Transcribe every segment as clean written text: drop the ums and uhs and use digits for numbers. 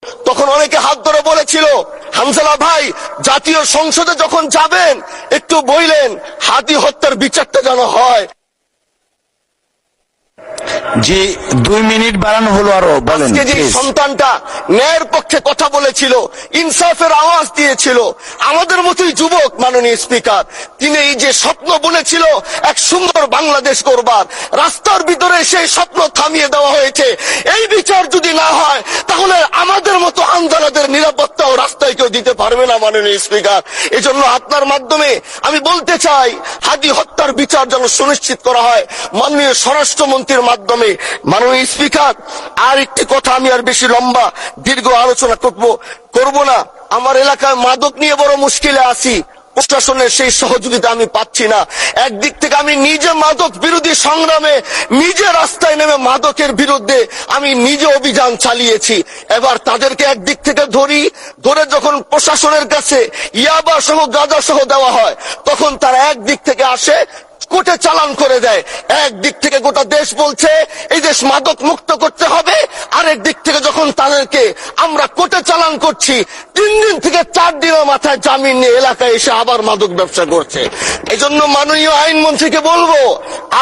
তখন অনেকে হাত ধরে বলেছিল, হামজালা ভাই জাতীয় সংসদে যখন যাবেন একটু বললেন হাদি হত্যার বিচারটা যেন হয়। জি 2 মিনিট বাড়ানো হলো, আরো বলেন। আজকে যে সন্তানটা ন্যায়ের পক্ষে কথা বলেছিল, ইনসাফের আওয়াজ দিয়েছিল, আমাদের মতোই যুবক মাননীয় স্পিকার, তিনি এই যে স্বপ্ন বলেছিল এক সুন্দর বাংলাদেশ করবার, রাস্তার ভিতরে সেই স্বপ্ন থামিয়ে দেওয়া হয়েছে। এই বিচার যদি না হয় তাহলে আমাদের মতো আন্দোলনের নিরাপত্তাও রাস্তায় কেউ দিতে পারবে না মাননীয় স্পিকার। এজন্য আপনার মাধ্যমে আমি বলতে চাই, হাদি হত্যার বিচার যেন সুনিশ্চিত করা হয় মাননীয় স্বরাষ্ট্রমন্ত্রীর মাধ্যমে। মাননীয় স্পিকার, আর একটি কথা, আমি আর বেশি লম্বা দীর্ঘ আলোচনা করব না। আমার এলাকায় মাদক নিয়ে বড় মুশকিলে আছি, প্রশাসনের সেই সহযোগিতা আমি পাচ্ছি না। একদিক থেকে আমি নিজে মাদক বিরোধী সংগ্রামে নিজে রাস্তায় নেমে মাদকের বিরুদ্ধে আমি নিজে অভিযান চালিয়েছি। এবার তাদেরকে একদিক থেকে ধরে যখন প্রশাসনের কাছে ইয়াবা সহ গাঁজা সহ দেওয়া হয়, তখন তারা একদিক থেকে আসে কোর্টে চালান করে দেয়। একদিক থেকে গোটা দেশ বলছে এই দেশ মাদক মুক্ত করতে হবে, আরেক দিক থেকে যখন তাদেরকে আমরা কোর্টে চালান করছি, 3 দিন থেকে 4 দিনের মাথায় জামিন নিয়ে এলাকায় এসে আবার মাদক ব্যবসা করছে। এই জন্য মাননীয় আইনমন্ত্রীকে বলবো,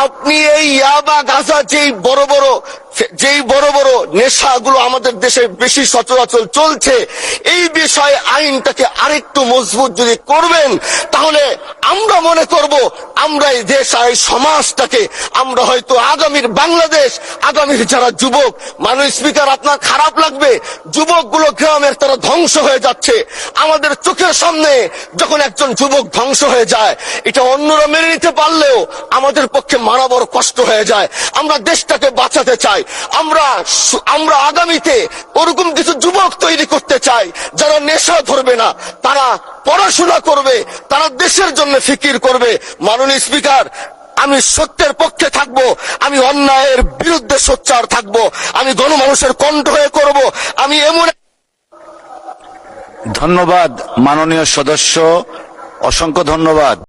আপনি এই ইয়াবা গাঁজা যেই বড় বড় নেশাগুলো আমাদের দেশে বেশি সচরাচর চলছে, এই বিষয়ে আইনটাকে আরেকটু মজবুত যদি করবেন, তাহলে আমরা মনে করব আমরা এই দেশ আর এই সমাজটাকে আমরা হয়তো আগামীর বাংলাদেশ, আগামীর যারা যুবক, মাননীয় স্পিকার আপনার খারাপ লাগবে, যুবকগুলো গ্রামের তারা ধ্বংস হয়ে যাচ্ছে। আমাদের চোখের সামনে যখন একজন যুবক ধ্বংস হয়ে যায়, এটা অন্যরা মেনে নিতে পারলেও আমাদের পক্ষে মানা বড় কষ্ট হয়ে যায়। আমরা দেশটাকে বাঁচাতে চাই, আমরা আগামীতে ওরকম কিছু যুবক তৈরি করতে চাই যারা নেশা ধরবে না, তারা পড়াশোনা করবে, তারা দেশের জন্য ফিকির করবে। মাননীয় স্পিকার, আমি সত্যের পক্ষে থাকবো, আমি অন্যায়ের বিরুদ্ধে সোচ্চার থাকবো, আমি গণমানুষের কণ্ঠ হয়ে করব। আমি এমন। ধন্যবাদ মাননীয় সদস্য, অসংখ্য ধন্যবাদ।